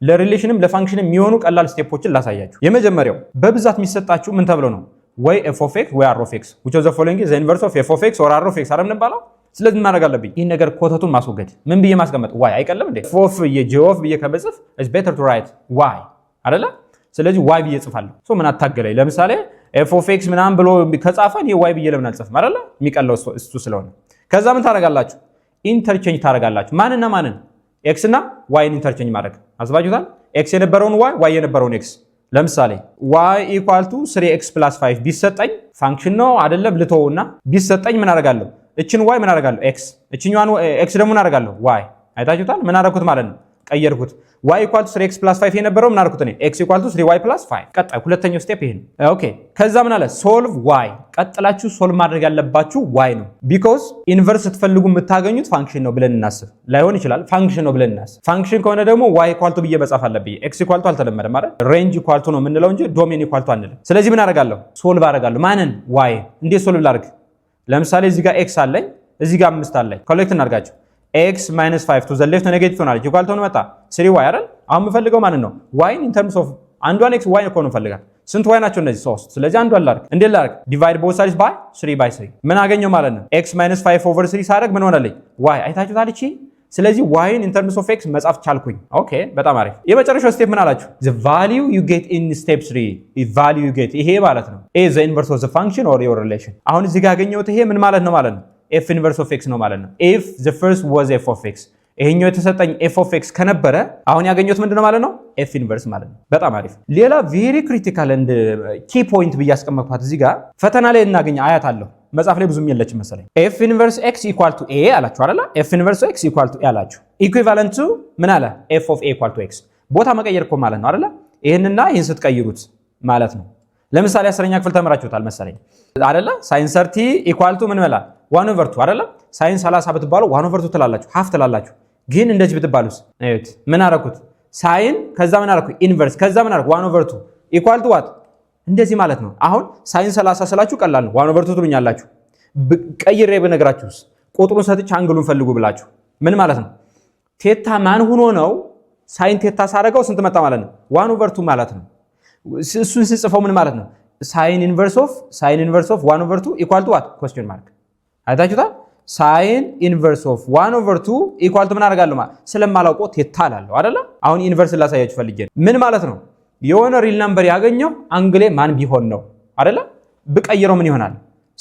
ለሪሌሽንም ለፋንክሽንም የሚሆኑ ቀላል ስቴፖችን ላሳያችሁ የመጀመሪያው በብዛት የሚሰጣችሁ ምን ተብሎ ነው ወይ f of x ወይ r of x which of the following is the inverse of f of x or r of x አረም እንባለው ስለዚህ ማድረግ አለብኝ ይሄን ነገር ኮተቱን ማስወገድ ምን ብዬ ማስቀመጥ y አይቀልም እንዴ f of j of ብዬ ከመጽፍ is better to write y አይደለ ስለዚህ y ብዬ ጽፋለሁ ሶ ምን አታገለኝ ለምሳሌ f of x ምናምን ብሎ ከጻፈን y ብዬ ለምን አልጽፍም አይደለ የሚቀለው እሱ ስለሆነ ከዛ ምን ታረጋላችሁ ኢንተርቼንጅ ታረጋላችሁ ማንና ማንን x እና y ኢንተርቼንጅ ማድረግ አስባችሁታል x የነበረውን y የነበረውን x ለምሳሌ y = 3x + 5 ቢሰጠኝ ፋንክሽን ነው አይደለም ልተውና ቢሰጠኝ ምን አደርጋለሁ እቺን y ምን አደርጋለሁ x እቺኛዋን x ደግሞ ምን አደርጋለሁ y አይታችሁታል ምን አደረኩት ማለት ነው ቀየርኩት y = 3x + 5 የነበረው ምን አደረኩት እኔ x = 3y + 5 ቀጣይ ሁለተኛው ስቴፕ ይሄ ነው ኦኬ ከዛ ምን አለ ሶልቭ y ቀጥላችሁ ሶልቭ ማድረግ ያለባችሁ y ነው ቢኮዝ ኢንቨርስ ስትፈልጉ የምታገኙት ፋንክሽን ነው ብለን እናስብ ላይሆን ይችላል ፋንክሽን ነው ብለን እናስብ ፋንክሽን ከሆነ ደግሞ y = ብዬ መጻፍ አለብኝ x = አልተለመደም ማለት ሬንጅ = ነው የምንለው እንጂ ዶሜን = አንልም ስለዚህ ምን አደርጋለሁ ሶልቭ አደርጋለሁ ማንን y እንዴት ሶልቭ ላድርግ ለምሳሌ እዚህ ጋር x አለኝ እዚህ ጋር 5 አለኝ ኮሌክት እናድርጋቸው x - 5 to the left ኔጌቲቭ ሆናለች ኢኳል ሆነ መጣ 3y አይደል አሁን የምፈልገው ማንን ነው y in terms of አንዷን x y ነው ፈልጋል ስንት y ናቸው እነዚህ 3 ስለዚህ አንዷን ላድርግ እንዴት ላድርግ ዲቫይድ both sides by 3/3 ምን አገኘው ማለት ነው x - 5/3 ሳደርግ ምን ሆነልኝ y አይታችሁታል እቺ ስለዚህ y in terms of x መጻፍ ቻልኩኝ ኦኬ በጣም አሪፍ የመጨረሻው ስቴፕ ምን አላችሁ the value you get in step 3 is value you get ይሄ ማለት ነው is the inverse of the function or your relation አሁን እዚህ ጋር ያገኘሁት ይሄ ምን ማለት ነው f inverse of x ነው ማለት ነው if the first was f of x ይሄኛው የተሰጠኝ f of x ከነበረ አሁን ያገኘሁት ምንድነው ማለት ነው f inverse ማለት ነው በጣም አሪፍ ሌላ very critical and key point ብያስቀመጥኳት እዚህ ጋር ፈተና ላይ እናገኝ አያት አለው መጽሐፍ ላይ ብዙም የለችም መሰለኝ f inverse x = a አላችሁ አይደል f inverse x = a አላችሁ equivalent to ምን አለ f of a = x ቦታ መቀየር እኮ ማለት ነው አይደል ይሄንና ይሄን ስትቀይሩት ማለት ነው ለምሳሌ 10ኛ ክፍል ተመራችሁታል መሰለኝ አይደል sin 30 = ምን መላ 1/2 አይደል ሳይን 30 ብትባሉ 1/2 ትላላችሁ half ትላላችሁ ግን እንደዚህ ብትባሉስ እዩት ምን አረኩት ሳይን ከዛ ምን አረኩ ኢንቨርስ ከዛ ምን አረኩ 1/2 ኢኳል ቱ ዋት እንደዚህ ማለት ነው አሁን ሳይን 30 ስላችሁ ቀላል ነው 1/2 ትሉኛላችሁ ቀይሬ በነገራችሁስ ቁጥሩን ሰጥቼ አንግሉን ፈልጉ ብላችሁ ምን ማለት ነው ቴታ ማን ሆኖ ነው ሳይን ቴታ ሳረጋው ስንት መጣ ማለት ነው 1/2 ማለት ነው እሱን ሲጽፈው ምን ማለት ነው ሳይን ኢንቨርስ ኦፍ 1/2 ኢኳል ቱ ዋት question mark አይታችሁታል ሳይን ኢንቨርስ ኦፍ 1/2 ኢኳል ቱ ምን አደርጋለሁ ማለት ስለማላውቀው ቴታ አላለሁ አይደለ አሁን ኢንቨርስ ላሳያችሁ ፈልጌ ምን ማለት ነው የሆነ ሪል ነምበር ያገኘው አንግሌ ማን ቢሆን ነው አይደለ ብቀይረው ምን ይሆናል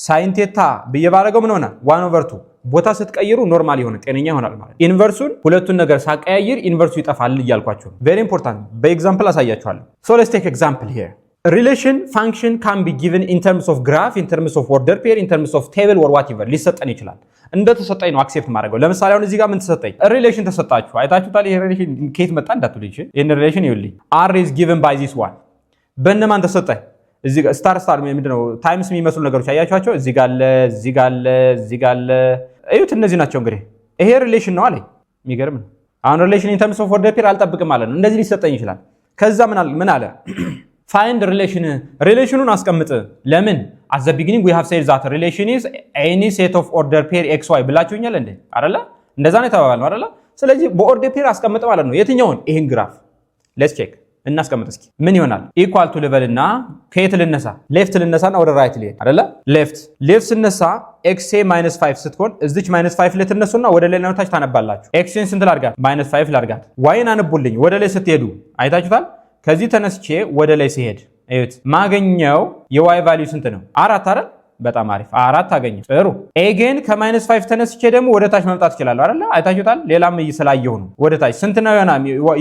ሳይን ቴታ በየባረገው ምን ሆነ 1/2 ቦታ ስትቀይሩ ኖርማል ይሆነ ጤነኛ ይሆናል ማለት ኢንቨርሱን ሁለቱን ነገር ሳቀያይር ኢንቨርሱ ይጠፋል ይያልኳችሁ very important በኤግዛምፕል አሳያችኋለሁ so let's take example here relation function can be given in terms of graph in terms of order pair in terms of table or whatever ሊሰጠን ይችላል እንደተሰጠኝ ነው አክሴፕት ማድረገው ለምሳሌ አሁን እዚህ ጋር ምን ተሰጠኝ ሪሌሽን ተሰጣችሁ አይታችሁታል ይሄ ሪሌሽን ከየት መጣ እንዳትሉኝ ይሄን ሪሌሽን ይውልኝ r is given by this one በእነማን ተሰጠኝ እዚህ ጋር ስታር ምንድነው ታይምስ የሚመስሉ ነገሮች አያችኋቸው እዚህ ጋር አለ እዩት እነዚህ ናቸው እንግዲህ ይሄ ሪሌሽን ነው አለ የሚገርም ነው አሁን ሪሌሽን in terms of order pair አልጠብቅም ማለት ነው እንደዚህ ሊሰጠኝ ይችላል ከዛ ምን አለ find relationን አስቀምጥ ለምን at the beginning we have said that relation is any set of order pair xy ብላችሁኛል እንዴ አይደለ እንደዛ ነው ተባባልነው አይደለ ስለዚህ በኦርደር ፔር አስቀምጥ ማለት ነው የትኛውን ይሄን ግራፍ let's check እናስቀምጥ እስኪ ምን ይሆናል ኢኳል ቱ ሌቨልና ከየት ልነሳ ሌፍት ልነሳና ወደ ራይት ልሄድ አይደለ ሌፍት ስነሳ x -5 ስትሆን እዚች -5 ላይ ትነሱና ወደ ላይ ታች ታነባላችሁ x ስንት ላድርጋት -5 ላድርጋት y ን አንቡልኝ ወደ ላይ ስትሄዱ አይታችሁታል ከዚህ ተነስቼ ወደ ላይ ሲሄድ እዩት ማገኘው የዋይ ቫልዩ ስንት ነው? 4 አይደል? በጣም አሪፍ 4 አገኘ። ጥሩ ኤጌን ከ-5 ተነስቼ ደግሞ ወደ ታች መምጣት ይችላል አይደል? አይታችሁታል። ሌላም ስላየሁ ነው። ወደ ታች ስንት ነው የሆነ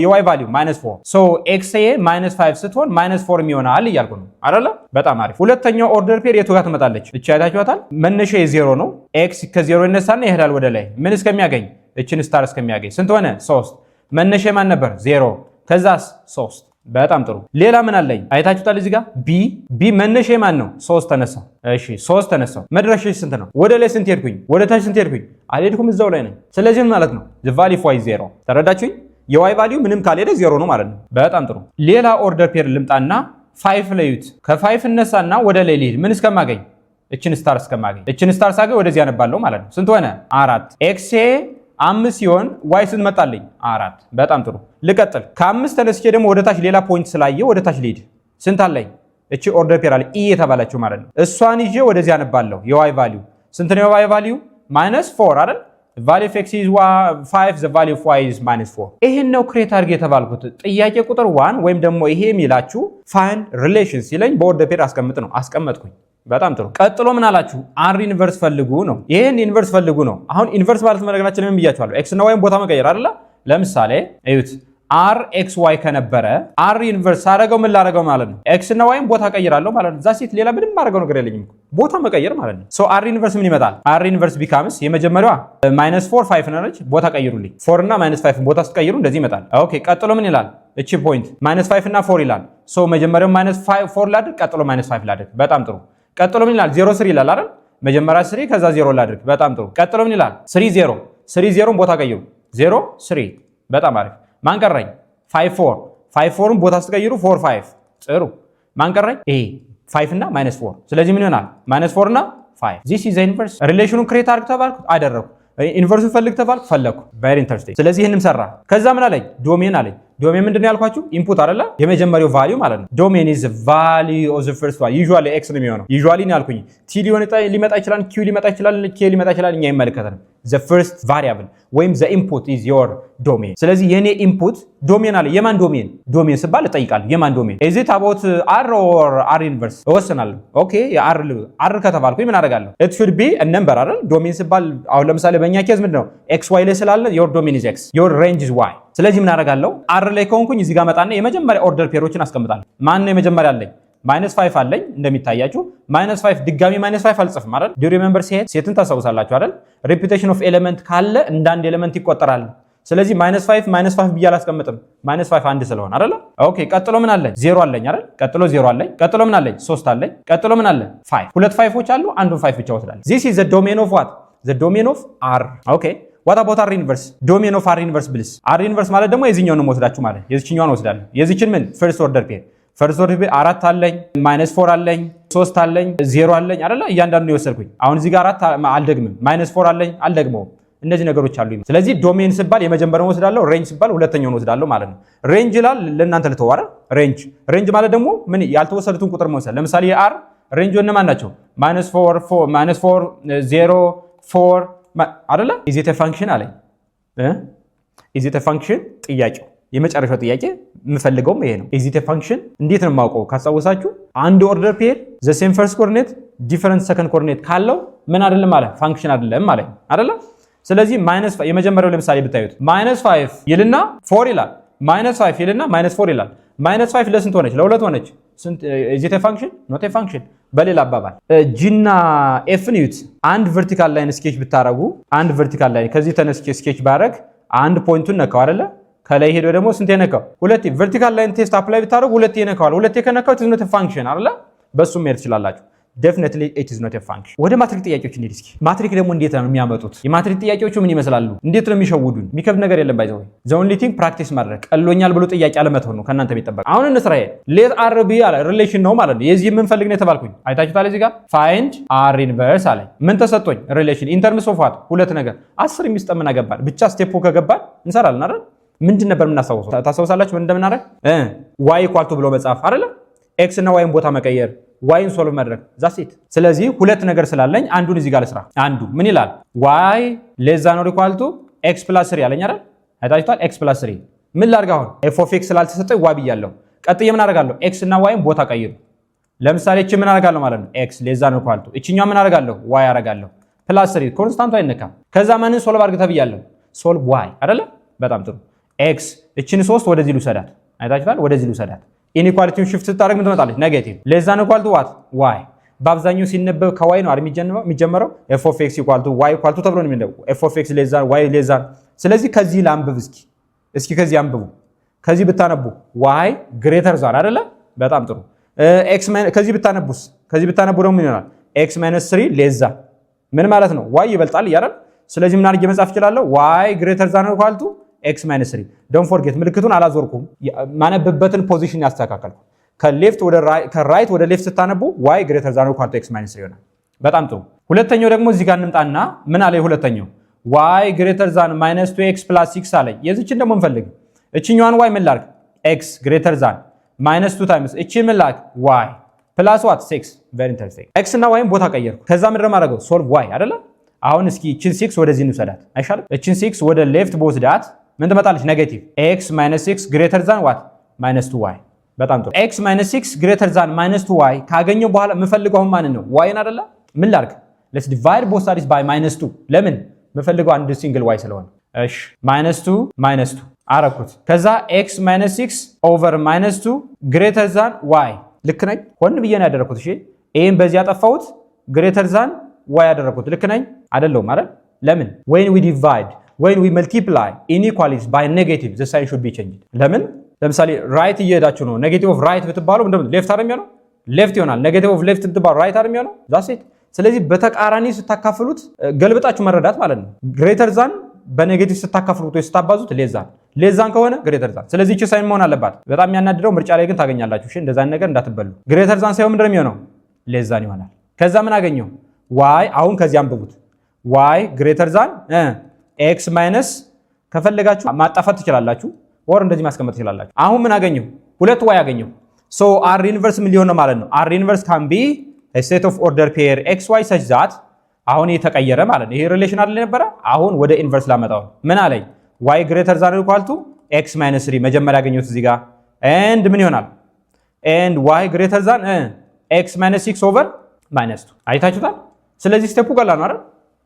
የዋይ ቫልዩ -4 ሶ ኤክስ ኤ -5 ስትሆን -4 ይሆናል እያልኩ ነው አይደል? በጣም አሪፍ። ሁለተኛው ኦርደር ፔር የቱ ጋር ትመጣለች? እቺ አይታችኋታል። መነሻ የ0 ነው። ኤክስ ከ0 ይነሳና ይሄዳል ወደ ላይ ምን እስከሚያገኝ? እቺን ስታር እስከሚያገኝ ስንት ሆነ? 3 መነሻ ማን ነበር? 0 ከዛስ 3 በጣም ጥሩ። ሌላ ምን አለኝ? አይታችሁታል እዚህ ጋር ቢ መነሻ ማን ነው? 3 ተነሳ። እሺ 3 ተነሳው። መድረሻሽ ስንት ነው? ወደ ላይ ስንት ሄድኩኝ? ወደ ታች ስንት ሄድኩኝ? አልሄድኩም፣ እዛው ላይ ነኝ። ስለዚህ ምን ማለት ነው? the value of y 0 ተረዳችሁኝ? የy ቫልዩ ምንም ካልሄደ 0 ነው ማለት ነው። በጣም ጥሩ። ሌላ ኦርደር ፔር ልምጣና 5 ለዩት። ከ5 እነሳና ወደ ላይ ልሂድ ምን እስከማገኝ? እችን ስታር እስከማገኝ። እችን ስታር ሳገኝ ወደዚህ ያነባለሁ ማለት ነው። ስንት ሆነ? 4 ኤክስ 5 ሲሆን ዋይ ስንት መጣልኝ? 4 በጣም ጥሩ። ልቀጥል። ከ5 ተነስቼ ደግሞ ወደ ታች ሌላ ፖይንት ስላየ ወደ ታች ልሂድ። ስንት አለኝ? እቺ ኦርደር ፔር አለ ኢ የተባለችው ማለት ነው። እሷን ይዤ ወደዚህ ያነባለሁ። የዋይ ቫልዩ ስንት ነው? የዋይ ቫልዩ -4 አይደል? value of x is 5 the value of y is -4 ይሄን ነው ክሬት አድርጌ የተባልኩት። ጥያቄ ቁጥር 1 ወይም ደግሞ ይሄ የሚላችሁ find relation ሲለኝ በኦርደር ፔር አስቀምጥ ነው አስቀመጥኩኝ። በጣም ጥሩ። ቀጥሎ ምን አላችሁ? አር ኢንቨርስ ፈልጉ ነው። ይሄን ኢንቨርስ ፈልጉ ነው። አሁን ኢንቨርስ ማለት መረጋችን ምን ብያችኋለሁ? ኤክስ እና ዋይን ቦታ መቀየር አይደለ? ለምሳሌ እዩት አር ኤክስ ዋይ ከነበረ አር ኢንቨርስ አደረገው ምን ላደረገው ማለት ነው? ኤክስ እና ዋይን ቦታ ቀይራለሁ ማለት ነው። ዛሲት ሌላ ምንም ማድረገው ነገር የለኝም ቦታ መቀየር ማለት ነው። ሶ አር ኢንቨርስ ምን ይመጣል? አር ኢንቨርስ ቢካምስ የመጀመሪያዋ -4 5 ነች። ቦታ ቀይሩልኝ። 4 እና -5 ቦታ ስትቀይሩ እንደዚህ ይመጣል። ኦኬ ቀጥሎ ምን ይላል? እቺ ፖይንት -5 እና 4 ይላል። ሶ መጀመሪያው -4 ላድርግ፣ ቀጥሎ -5 ላድርግ። በጣም ጥሩ። ቀጥሎ ምን ይላል? 0 3 ይላል አይደል? መጀመሪያ 3 ከዛ 0 ላድርግ። በጣም ጥሩ። ቀጥሎ ምን ይላል? 3 0 3 0 ቦታ ቀይሩ። 0 3 በጣም አሪፍ። ማን ቀረኝ? 5 4 5 4ን ቦታ ስትቀይሩ 4 5 ጥሩ። ማን ቀረኝ? ኤ 5 እና -4 ስለዚህ ምን ይሆናል? -4 እና 5 this is the inverse ሪሌሽኑን ክሬት አድርግ ተባልኩ አደረኩ። ኢንቨርሱን ፈልግ ተባልኩ ፈለኩ። very interesting። ስለዚህ ይሄንም ሰራ። ከዛ ምን አለኝ? ዶሜን አለኝ። ዶሜን ምንድነው ያልኳችሁ? ኢንፑት አይደለ? የመጀመሪያው ቫልዩ ማለት ነው። ዶሜን is the value of the first one usually x ነው የሚሆነው። usually ነው ያልኩኝ። ቲ ሊመጣ ይችላል፣ q ሊመጣ ይችላል፣ k ሊመጣ ይችላል። እኛ ይመለከተናል። the first variable ወይም the input is your domain። ስለዚህ የኔ ኢንፑት ዶሜን አለ። የማን ዶሜን? ዶሜን ስባል እጠይቃለሁ። የማን ዶሜን? is it about r or r inverse እወስናለሁ። ኦኬ የr ከተባልኩኝ ምን አደርጋለሁ? it should be a number አይደል? ዶሜን ስባል አሁን ለምሳሌ በእኛ ኬዝ ምንድነው x y ላይ ስላለ your domain is x your range is y። ስለዚህ ምን አደርጋለሁ? አር ላይ ከሆንኩኝ እዚህ ጋር መጣና የመጀመሪያ ኦርደር ፔሮችን አስቀምጣለሁ። ማን ነው የመጀመሪያ አለኝ? -5 አለኝ እንደሚታያችሁ። -5 ድጋሚ -5 አልጽፍም አይደል? ዱ ሪሜምበር ሴትን ታስታውሳላችሁ አይደል? ሪፒቴሽን ኦፍ ኤሌመንት ካለ እንደ አንድ ኤሌመንት ይቆጠራል። ስለዚህ -5 ብዬ አላስቀምጥም። -5 አንድ ስለሆነ አይደል? ኦኬ ቀጥሎ ምን አለኝ? 0 አለኝ አይደል? ቀጥሎ 0 አለኝ። ቀጥሎ ምን አለኝ? 3 አለኝ። ቀጥሎ ምን አለ? 5 ሁለት 5ዎች አሉ። አንዱን 5 ብቻ ወስዳለሁ። this is the domain of what? the domain of r። ኦኬ what about r inverse? domain of r inverse ብልስ r inverse ማለት ደግሞ የዚህኛውን ነው ወስዳችሁ ማለት የዚህኛውን ወስዳለሁ። የዚህችን ምን first order pair 4 አለኝ፣ -4 አለኝ፣ 3 አለኝ፣ 0 አለኝ አይደለ? እያንዳንዱ የወሰድኩኝ አሁን እዚህ ጋር 4 አልደግምም። -4 አለኝ አልደግመውም። እነዚህ ነገሮች አሉ። ስለዚህ ዶሜን ሲባል የመጀመሪያውን ወስዳለሁ፣ ሬንጅ ሲባል ሁለተኛውን ወስዳለሁ ማለት ነው። ሬንጅ ይላል ለእናንተ ልተው አይደል? ሬንጅ ማለት ደግሞ ምን ያልተወሰዱትን ቁጥር መውሰድ። ለምሳሌ የአር ሬንጅ እነማን ናቸው? -4 0 4 አይደለ? is it a function አለኝ። is it a function ጥያቄው የመጨረሻው ጥያቄ የምፈልገውም ይሄ ነው። is it a function እንዴት ነው የማውቀው ካስታወሳችሁ? አንድ ኦርደር ፔር the same first coordinate different second coordinate ካለው ምን አይደለም ማለት ፋንክሽን አይደለም ማለት አይደለ? ስለዚህ የመጀመሪያው ለምሳሌ ብታዩት -5 ይልና 4 ይላል። -5 ይልና -4 ይላል። -5 ለስንት ሆነች? ለሁለት ሆነች። is it a function? not a function። በሌላ አባባል ጂና ኤፍን ዩት አንድ ቨርቲካል ላይን ስኬች ብታረጉ አንድ ቨርቲካል ላይን ከዚህ ተነስቼ ስኬች ባረግ አንድ ፖይንቱን ነካው አይደለ? ከላይ ሄዶ ደግሞ ስንት የነካው? ሁለቴ። ቨርቲካል ላይን ቴስት አፕላይ ብታረጉ ሁለቴ የነካው ሁለቴ ከነካው it is not a function አይደለ? በሱም መሄድ ትችላላችሁ። definitely it is not a function። ወደ ማትሪክ ጥያቄዎች እንሂድ እስኪ። ማትሪክ ደግሞ እንዴት ነው የሚያመጡት? የማትሪክ ጥያቄዎቹ ምን ይመስላሉ? እንዴት ነው የሚሸውዱን? የሚከብድ ነገር የለም። ባይዘው the only thing practice ማድረግ ቀሎኛል ብሎ ጥያቄ አለመተው ነው ከእናንተ የሚጠበቅ። አሁን እንስራዬ let r be አለ ሪሌሽን ነው ማለት ነው። የዚህ ምን ፈልግ ነው የተባልኩኝ አይታችሁታል። እዚህ ጋር find r inverse አለኝ። ምን ተሰጥቶኝ? ሪሌሽን in terms of what? ሁለት ነገር 10 የሚስጠምና ገባል ብቻ ስቴፕ ከገባል እንሰራለን አይደል? ምንድን ነበር የምናስታውሰው? ታስታውሳላችሁ ምን እንደምናደርግ? y equal to ብሎ መጻፍ አይደለ? x እና y ቦታ መቀየር ዋይን ሶልቭ ማድረግ ዛሲት። ስለዚህ ሁለት ነገር ስላለኝ አንዱን እዚህ ጋር ልስራ። አንዱ ምን ይላል? y less than or equal to x plus 3 ያለኝ አይደል? አይታችኋል። x plus 3 ምን ላድርግ አሁን? f of x ስላልተሰጠኝ y ብያለሁ። ቀጥዬ ምን አደርጋለሁ ኤክስ እና ዋይን ቦታ ቀይሩ። ለምሳሌ እቺ ምን አደርጋለሁ ማለት ነው ኤክስ ሌዛ ነው ኳልቱ እቺኛው ምን አደርጋለሁ ዋይ አደርጋለሁ ፕላስ 3 ኮንስታንቱ አይነካም። ከዛ ማንን ሶልቭ አድርግ ተብያለሁ ሶልቭ ዋይ አይደለ በጣም ጥሩ ኤክስ እቺን 3 ወደዚህ ልውሰዳት አይታችኋል ወደዚህ ልውሰዳት ኢንኢኳሊቲውን ሽፍት ስታደርግ ምን ትመጣለች ኔጌቲቭ ሌዛ ነው ኳልቱ ዋት ዋይ በአብዛኛው ሲነበብ ከዋይ ነው አይደል የሚጀምረው ኤፍ ኦፍ ኤክስ ኢኳል ቱ ዋይ ኢኳል ቱ ተብሎ ነው የሚነበበው ኤፍ ኦፍ ኤክስ ሌዛ ዋይ ሌዛ ስለዚህ ከዚህ ላንብብ እስኪ ከዚህ አንብቡ ከዚህ ብታነቡ ዋይ ግሬተር ዛን አይደለ በጣም ጥሩ ኤክስ ከዚህ ብታነቡ ደግሞ ምን ይሆናል ኤክስ ማይነስ 3 ሌዛ ምን ማለት ነው ዋይ ይበልጣል ይያራል ስለዚህ ምን አድርጌ መጻፍ እችላለሁ ዋይ ግሬተር ዛን ኢኳል ቱ ኤክስ ማይነስ 3 ዶንት ፎርጌት ምልክቱን አላዞርኩም ማነበበትን ፖዚሽን ያስተካከልኩ ከሌፍት ወደ ከራይት ወደ ሌፍት ስታነቡ ዋይ ግሬተር ዛን ኢኳል ቱ ኤክስ ማይነስ 3 ይሆናል በጣም ጥሩ ሁለተኛው ደግሞ እዚህ ጋር እንምጣና ምን አለ ሁለተኛው ዋይ ግሬተር ዛን ማይነስ 2x ፕላስ 6 አለ የዚችን ደግሞ እንፈልግ እቺኛዋን ዋይ ምን ላድርግ ኤክስ ግሬተር ዛን ማይነስ 2 ታይምስ እቺ ምን ላድርግ ዋይ ፕላስ ዋት 6 ቬሪ ኢንተረስቲንግ ኤክስ እና ዋይን ቦታ ቀየርኩ ከዛ ምንድነው ማድረገው ሶልቭ ዋይ አይደለ አሁን እስኪ እቺን 6 ወደዚህ እንውሰዳት አይሻልም እቺን 6 ወደ ሌፍት በወስዳት ምን ትመጣለች ኔጌቲቭ ኤክስ ማይነስ 6 ግሬተር ዛን ዋት ማይነስ 2 ዋይ በጣም ጥሩ ኤክስ ማይነስ 6 ግሬተር ዛን ማይነስ 2 ዋይ ካገኘው በኋላ የምፈልገው አሁን ማንን ነው ዋይን አይደለ ምን ላድርግ ሌትስ ዲቫይድ ቦዝ ሳይድስ ባይ ማይነስ 2 ለምን የምፈልገው አንድ ሲንግል ዋይ ስለሆነ እሺ ማይነስ 2 አረኩት ከዛ ኤክስ ማይነስ 6 ኦቨር ማይነስ 2 ግሬተር ዛን ዋይ ልክ ነኝ ሆን ብዬ ነው ያደረኩት እሺ ይሄን በዚህ ያጠፋሁት ግሬተር ዛን ዋይ ያደረኩት ልክ ነኝ አይደለም አይደል ለምን when we divide when we multiply inequalities by negative the sign should be changed ለምን ለምሳሌ ራይት እየሄዳችሁ ነው ኔጌቲቭ ኦፍ ራይት ብትባሉ እንደምን ሌፍት አይደል የሚሆነው ሌፍት ይሆናል ኔጌቲቭ ኦፍ ሌፍት ብትባሉ ራይት አይደል የሚሆነው that's it ስለዚህ በተቃራኒ ስታካፍሉት ገልብጣችሁ መረዳት ማለት ነው ግሬተር ዛን በኔጌቲቭ ስታካፍሉት ወይ ስታባዙት ሌዛን ከሆነ ግሬተር ዛን ስለዚህ እቺ ሳይን መሆን አለባት በጣም የሚያናድደው ምርጫ ላይ ግን ታገኛላችሁ እሺ እንደዛ ነገር እንዳትበሉ ግሬተር ዛን ሳይሆን ምንድነው የሚሆነው ሌዛን ይሆናል ከዛ ምን አገኘው ዋይ አሁን ከዚህ አንብቡት ዋይ ግሬተር ዛን ኤክስ ማይነስ ከፈለጋችሁ ማጣፋት ትችላላችሁ ወር እንደዚህ ማስቀመጥ ትችላላችሁ አሁን ምን አገኘው ሁለት ዋይ አገኘው ሶ አር ኢንቨርስ ምን ሊሆን ነው ማለት ነው አር ኢንቨርስ ካን ቢ a set of order pair xy such that አሁን የተቀየረ ማለት ነው ይሄ ሪሌሽን አይደል ነበር አሁን ወደ ኢንቨርስ ላመጣው ምን አለኝ y greater than or equal to x minus 3 መጀመሪያ ያገኘሁት እዚህ ጋር and ምን ይሆናል and y greater than x minus 6 over minus 2 አይታችሁታል ስለዚህ ስቴፑ ቀላል ነው አይደል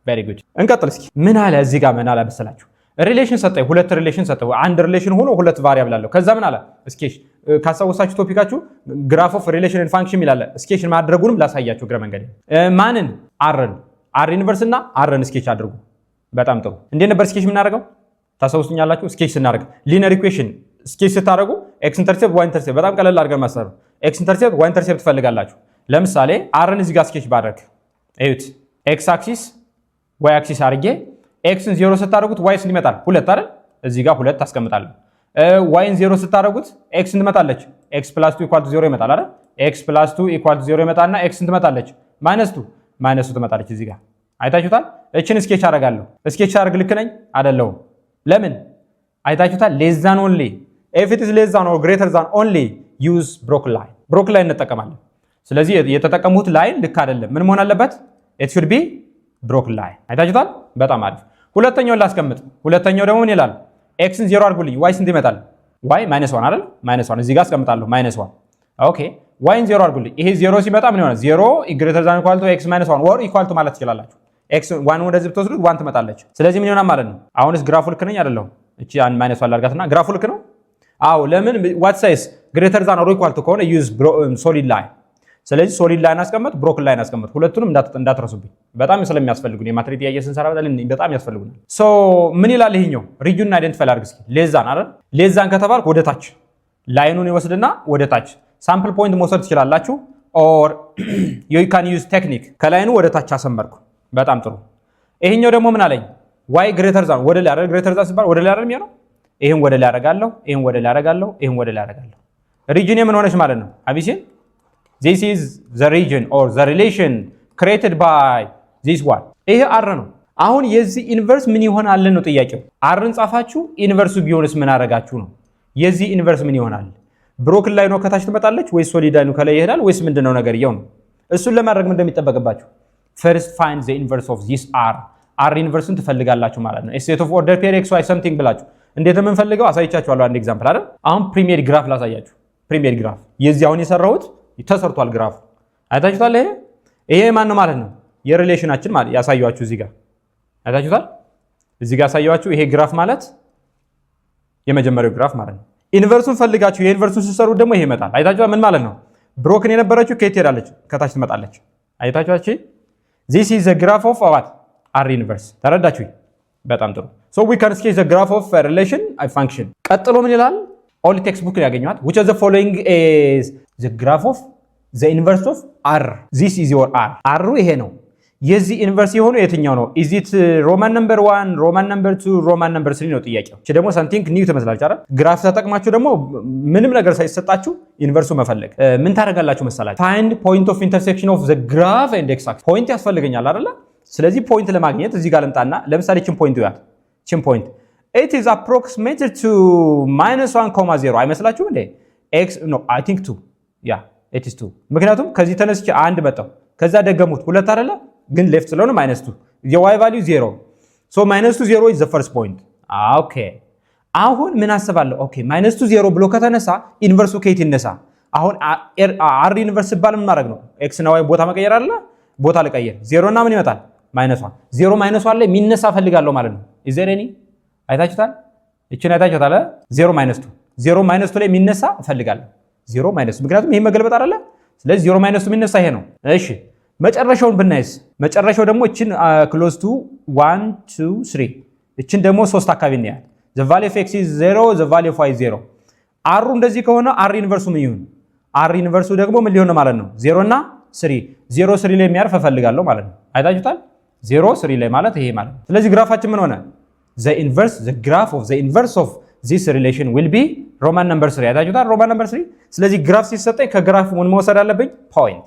very good እንቀጥል እስኪ ምን አለ እዚህ ጋር ምን አለ መሰላችሁ ሪሌሽን ሰጠኝ ሁለት ሪሌሽን ሰጠው አንድ ሪሌሽን ሆኖ ሁለት ቫሪያብል አለው ከዛ ምን አለ ስኬች ካሳወሳችሁ ቶፒካችሁ ግራፍ ኦፍ ሪሌሽን ኤንድ ፋንክሽን ይላል ስኬች ማድረጉንም ላሳያችሁ ግረ መንገድ ማንን አር ኢንቨርስ እና አርን ስኬች አድርጉ በጣም ጥሩ እንዴ ነበር ስኬች የምናደርገው ታሳውሱኛላችሁ ስኬች ስናደርግ ሊኒየር ኢኩዌሽን ስኬች ስታደርጉ ኤክስ ኢንተርሴፕት ዋይ ኢንተርሴፕት በጣም ቀለል አድርገን ማሰሩ ኤክስ ኢንተርሴፕት ዋይ ኢንተርሴፕት ትፈልጋላችሁ ለምሳሌ አርን እዚህ ጋር ስኬች ባደርግ እዩት ኤክስ አክሲስ ዋይ አክሲስ አድርጌ ኤክስን 0 ስታደርጉት ዋይ ስንት ይመጣል 2 አይደል እዚህ ጋር 2 ታስቀምጣለህ ዋይን 0 ስታደርጉት ኤክስ ስንት ትመጣለች ኤክስ + 2 = 0 ይመጣል አይደል ኤክስ + 2 = 0 ይመጣና ኤክስ ስንት ትመጣለች -2 ትመጣለች እዚህ ጋር አይታችሁታል እቺን ስኬች አደርጋለሁ ስኬች አድርግ ልክ ነኝ አይደለም ለምን አይታችሁታል less than only if it is less than or greater than only use broken line እንጠቀማለን ስለዚህ የተጠቀሙት ላይን ልክ አይደለም ምን መሆን አለበት it should be broken line አይታችሁታል በጣም አሪፍ ሁለተኛውን ላስቀምጥ ሁለተኛው ደግሞ ምን ይላል ኤክስን 0 አድርጉልኝ ዋይ ስንት ይመጣል ዋይ -1 አይደል -1 እዚህ ጋር አስቀምጣለሁ -1 ኦኬ ዋይን 0 አድርጉልኝ ይሄ 0 ሲመጣ ምን ይሆናል 0 greater than equal to x - 1 or equal to ማለት ትችላላችሁ x 1 ወደዚህ ብትወስዱት 1 ትመጣለች ስለዚህ ምን ይሆናል ማለት ነው አሁንስ ግራፉ ልክ ነኝ አይደለም እቺ አንድ -1 አድርጋትና ግራፉ ልክ ነው አዎ ለምን what says greater than or equal to ከሆነ use solid line ስለዚህ ሶሊድ ላይን አስቀምጥ ብሮክን ላይን አስቀምጥ ሁለቱንም እንዳትረሱብኝ በጣም ስለሚያስፈልጉኝ የማትሪክ ጥያቄ ስንሰራ በጣም ያስፈልጉናል ሶ ምን ይላል ይሄኛው ሪጅኑን አይደንቲፋይ አድርግ እስኪ ሌዛን አይደል ሌዛን ከተባልኩ ወደ ታች ላይኑን ይወስድና ወደ ታች ሳምፕል ፖይንት መውሰድ ትችላላችሁ ኦር you can use technique ከላይኑ ወደ ታች አሰመርኩ በጣም ጥሩ ይሄኛው ደግሞ ምን አለኝ y greater than ወደ ላይ አይደል greater than ሲባል ወደ ላይ አይደል የሚሆነው ይሄን ወደ ላይ አደርጋለሁ ይሄን ወደ ላይ አደርጋለሁ ይሄን ወደ ላይ አደርጋለሁ ሪጅኑ ምን ሆነች ማለት ነው አቢሲን This is the region or the relation created by this one. ይሄ አር ነው። አሁን የዚህ ኢንቨርስ ምን ይሆናል ነው ጥያቄው። አርን ጻፋችሁ ኢንቨርሱ ቢሆንስ ምን አረጋችሁ ነው። የዚህ ኢንቨርስ ምን ይሆናል? ብሮክን ላይ ነው ከታች ትመጣለች ወይስ ሶሊድ ላይ ነው ከላይ ይሄዳል ወይስ ምንድነው ነገር ይው ነው? እሱን ለማድረግ ምን እንደሚጠበቅባችሁ first find the inverse of this r. r ኢንቨርስን ትፈልጋላችሁ ማለት ነው። a set of order pair x y something ብላችሁ እንዴት የምንፈልገው አሳይቻችኋለሁ አንድ ኤግዛምፕል አይደል? አሁን ፕሪሚየር ግራፍ ላሳያችሁ። ፕሪሚየር ግራፍ የዚህ አሁን የሰራሁት ተሰርቷል ግራፍ አይታችሁታል ይሄ ማን ነው ማለት ነው የሪሌሽናችን ማለት ያሳያችሁ እዚህ ጋር አይታችሁታል እዚህ ጋር ያሳያችሁ ይሄ ግራፍ ማለት የመጀመሪያው ግራፍ ማለት ነው ኢንቨርሱን ፈልጋችሁ የኢንቨርሱን ሲሰሩ ደግሞ ይሄ ይመጣል አይታችሁታል ምን ማለት ነው ብሮክን የነበረችው ከየት ሄዳለች ከታች ትመጣለች አይታችኋችሁ this is the graph of what r inverse ተረዳችሁ በጣም ጥሩ so we can sketch the graph of a relation a function ቀጥሎ ምን ይላል all textbook ላይ ያገኛት which of the following is the graph of the inverse of r this is your r r ይሄ ነው የዚህ ኢንቨርስ የሆነው የትኛው ነው is it roman number 1 roman number 2 roman number 3 ነው ጥያቄው እቺ ደግሞ something new ትመስላለች አይደል ግራፍ ተጠቅማችሁ ደግሞ ምንም ነገር ሳይሰጣችሁ ኢንቨርሱ መፈለግ ምን ታደርጋላችሁ መሰላችሁ find point of intersection of the graph and x axis point ያስፈልገኛል አይደል ስለዚህ ፖይንት ለማግኘት እዚህ ጋር ልምጣና ለምሳሌ ቺን ፖይንት ያት ቺን ፖይንት it is approximated to -1,0 አይመስላችሁም እንዴ x no I think 2 yeah it is 2 ምክንያቱም ከዚህ ተነስቼ አንድ መጣው ከዛ ደገሙት ሁለት አይደለ ግን ሌፍት ስለሆነ -2 የy value 0 so -2 0 is the first point okay አሁን ምን አስባለሁ okay -2 0 ብሎ ከተነሳ ኢንቨርሱ ከየት ይነሳ አሁን r ኢንቨርስ ባል ምን ማድረግ ነው x እና y ቦታ መቀየር አይደለ ቦታ ለቀየር 0 እና ምን ይመጣል -1 0 -1 ላይ የሚነሳ ፈልጋለሁ ማለት ነው is there any አይታችሁታል እቺን አይታችሁታል 0 -2 0 -2 ላይ የሚነሳ ፈልጋለሁ 0 - ምክንያቱም ይሄ መገልበጥ አይደለ ስለዚህ 0 - የሚነሳ ይሄ ነው እሺ መጨረሻውን ብናይስ መጨረሻው ደግሞ እቺን close to 1 2 3 እቺን ደግሞ 3 አካባቢ ነው ያለ the value of x is 0 the value of y is 0 r እንደዚህ ከሆነ r ኢንቨርሱ ምን ይሁን r ኢንቨርሱ ደግሞ ምን ሊሆን ማለት ነው 0 እና 3 0 3 ላይ የሚያርፍ ፈልጋለሁ ማለት ነው አይታችሁታል 0 3 ላይ ማለት ይሄ ማለት ስለዚህ ግራፋችን ምን ሆነ the graph of the inverse of this relation will be roman number 3 አይታችሁታል roman number 3 ስለዚህ ግራፍ ሲሰጠኝ ከግራፍ ምን መውሰድ አለብኝ ፖይንት